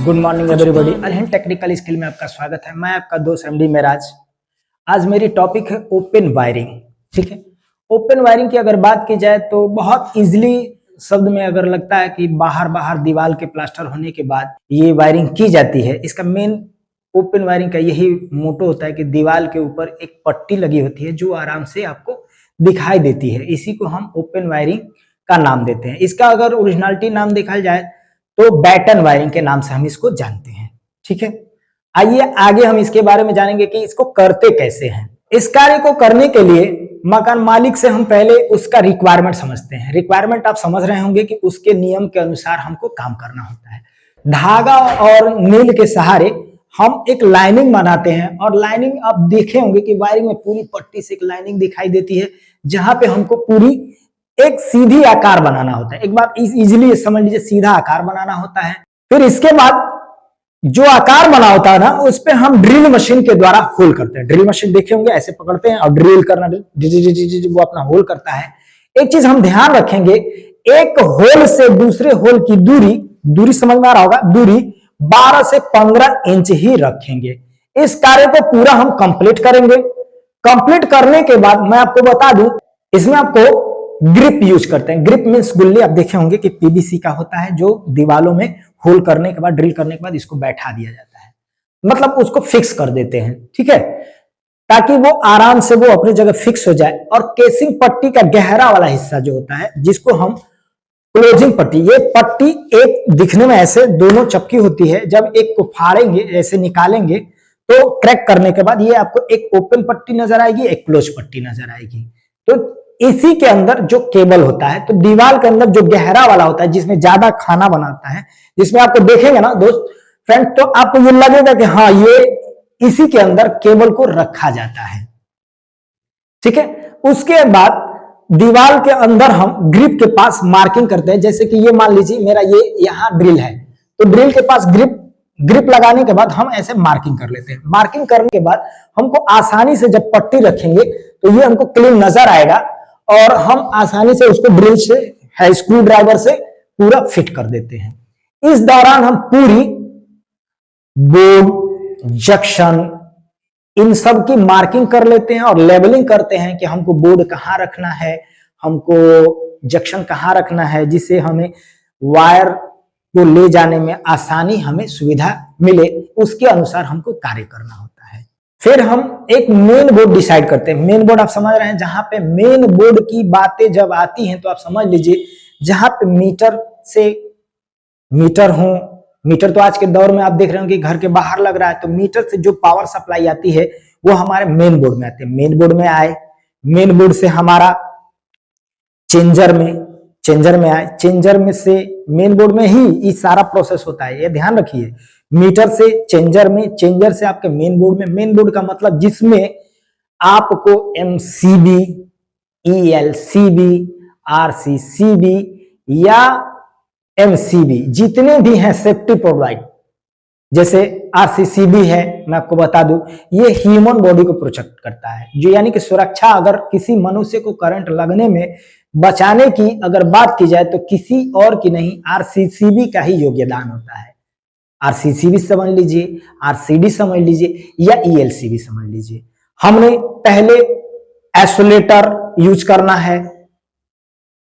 Good morning everybody. अल्हन technical skill में आपका स्वागत है। मैं आपका दोस्त एमडी मेराज। आज मेरी टॉपिक है ओपन वायरिंग। ठीक है, ओपन वायरिंग की अगर बात की जाए तो बहुत इजीली शब्द में अगर लगता है कि बाहर दीवार के प्लास्टर होने के बाद ये वायरिंग की जाती है। इसका मेन ओपन वायरिंग का यही मोटो होता है कि दीवार के ऊपर एक पट्टी लगी होती है जो आराम से आपको दिखाई देती है। इसी को हम ओपन वायरिंग का नाम देते हैं। इसका अगर ओरिजिनलिटी नाम देखा जाए तो बैटन वायरिंग के नाम से हम इसको जानते हैं। ठीक है, आइए आगे हम इसके बारे में जानेंगे कि इसको करते कैसे हैं। इस कार्य को करने के लिए मकान मालिक से हम पहले उसका रिक्वायरमेंट समझते हैं। रिक्वायरमेंट आप समझ रहे होंगे कि उसके नियम के अनुसार हमको काम करना होता है। धागा और नील के सहारे हम एक लाइनिंग बनाते हैं और लाइनिंग आप देखे होंगे कि वायरिंग में पूरी पट्टी से एक लाइनिंग दिखाई देती है जहां पे हमको पूरी एक सीधी आकार बनाना होता है। एक बार इजीली समझ लीजिए, सीधा आकार बनाना होता है। फिर इसके बाद जो आकार बना होता है ना, उस पे हम ड्रिल मशीन के द्वारा होल करते हैं। ड्रिल मशीन देखे होंगे, ऐसे पकड़ते हैं और ड्रिल करना, वो अपना होल करता है। एक चीज हम ध्यान रखेंगे, एक होल से दूसरे होल की दूरी समझ में आ रहा होगा, दूरी 12 से 15 इंच ही रखेंगे। इस कार्य को पूरा हम कंप्लीट करेंगे। कंप्लीट करने के बाद मैं आपको बता दूं, इसमें आपको ग्रिप यूज करते हैं। ग्रिप मींस गुल्ली, आप देखे होंगे कि पीवीसी का होता है जो दीवालों में होल करने के बाद, ड्रिल करने के बाद इसको बैठा दिया जाता है, मतलब उसको फिक्स कर देते हैं। ठीक है, ताकि वो आराम से वो अपनी जगह फिक्स हो जाए। और केसिंग पट्टी का गहरा वाला हिस्सा जो होता है, जिसको हम क्लोजिंग पट्टी, ये पट्टी एक दिखने में ऐसे दोनों चपकी होती है, जब एक को फाड़ेंगे ऐसे निकालेंगे तो क्रैक करने के बाद ये आपको एक ओपन पट्टी नजर आएगी, एक क्लोज पट्टी नजर आएगी। तो इसी के अंदर जो केबल होता है, तो दीवार के अंदर जो गहरा वाला होता है जिसमें ज्यादा खाना बनाता है, जिसमें आपको देखेंगे ना दोस्त फ्रेंड, तो आपको ये लगेगा कि हाँ, ये इसी के अंदर केबल को रखा जाता है। ठीक है, उसके बाद दीवार के अंदर हम ग्रिप के पास मार्किंग करते हैं। जैसे कि ये मान लीजिए मेरा ये यहाँ ड्रिल है, तो ड्रिल के पास ग्रिप लगाने के बाद हम ऐसे मार्किंग कर लेते हैं। मार्किंग करने के बाद हमको आसानी से जब पट्टी रखेंगे तो ये हमको क्लीन नजर आएगा और हम आसानी से उसको ड्रिल से है स्क्रू ड्राइवर से पूरा फिट कर देते हैं। इस दौरान हम पूरी बोर्ड, जंक्शन, इन सब की मार्किंग कर लेते हैं और लेवलिंग करते हैं कि हमको बोर्ड कहां रखना है, हमको जंक्शन कहां रखना है, जिससे हमें वायर को ले जाने में आसानी, हमें सुविधा मिले, उसके अनुसार हमको कार्य करना होता है। फिर हम एक मेन बोर्ड डिसाइड करते हैं। मेन बोर्ड आप समझ रहे हैं, जहां पे मेन बोर्ड की बातें जब आती हैं तो आप समझ लीजिए जहां पे मीटर हो। मीटर तो आज के दौर में आप देख रहे हो कि घर के बाहर लग रहा है, तो मीटर से जो पावर सप्लाई आती है वो हमारे मेन बोर्ड में आती है। मेन बोर्ड में आए, मेन बोर्ड से हमारा चेंजर में आए, चेंजर में से मेन बोर्ड में ही ये सारा प्रोसेस होता है, ये ध्यान रखिए। मीटर से चेंजर में, चेंजर से आपके मेन बोर्ड में। मेन बोर्ड का मतलब जिसमें आपको एमसीबी, ईएलसीबी, आरसीसीबी या एमसीबी जितने भी हैं सेफ्टी प्रोवाइड, जैसे आरसीसीबी है, मैं आपको बता दूं, ये ह्यूमन बॉडी को प्रोटेक्ट करता है, जो यानी कि सुरक्षा, अगर किसी मनुष्य को करंट लगने में बचाने की अगर बात की जाए तो किसी और की नहीं, आरसीसीबी का ही योगदान होता है। आरसीसीबी समझ लीजिए, आरसीडी समझ लीजिए या ईएलसीबी समझ लीजिए। हमने पहले आइसोलेटर यूज करना है,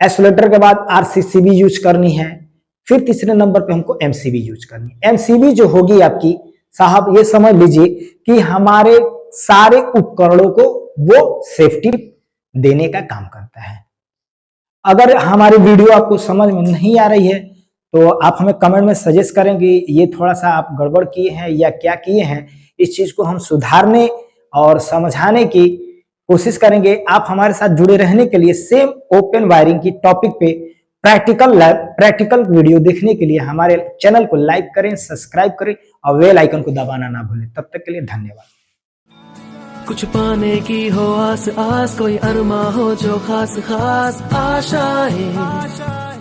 आइसोलेटर के बाद आरसीसीबी यूज करनी है, फिर तीसरे नंबर पे हमको एमसीबी यूज करनी है। एमसीबी जो होगी आपकी, साहब ये समझ लीजिए कि हमारे सारे उपकरणों को वो सेफ्टी देने का काम करता है। अगर हमारी वीडियो आपको समझ में नहीं आ रही है तो आप हमें कमेंट में सजेस्ट करें कि ये थोड़ा सा आप गड़बड़ किए हैं या क्या किए हैं। इस चीज को हम सुधारने और समझाने की कोशिश करेंगे। आप हमारे साथ जुड़े रहने के लिए सेम ओपन वायरिंग की टॉपिक पे प्रैक्टिकल वीडियो देखने के लिए हमारे चैनल को लाइक करें, सब्सक्राइब करें और बेल आइकन को दबाना ना भूलें। तब तक के लिए धन्यवाद। कुछ पाने की हो आस, कोई अरमा हो जो खास आशाएं।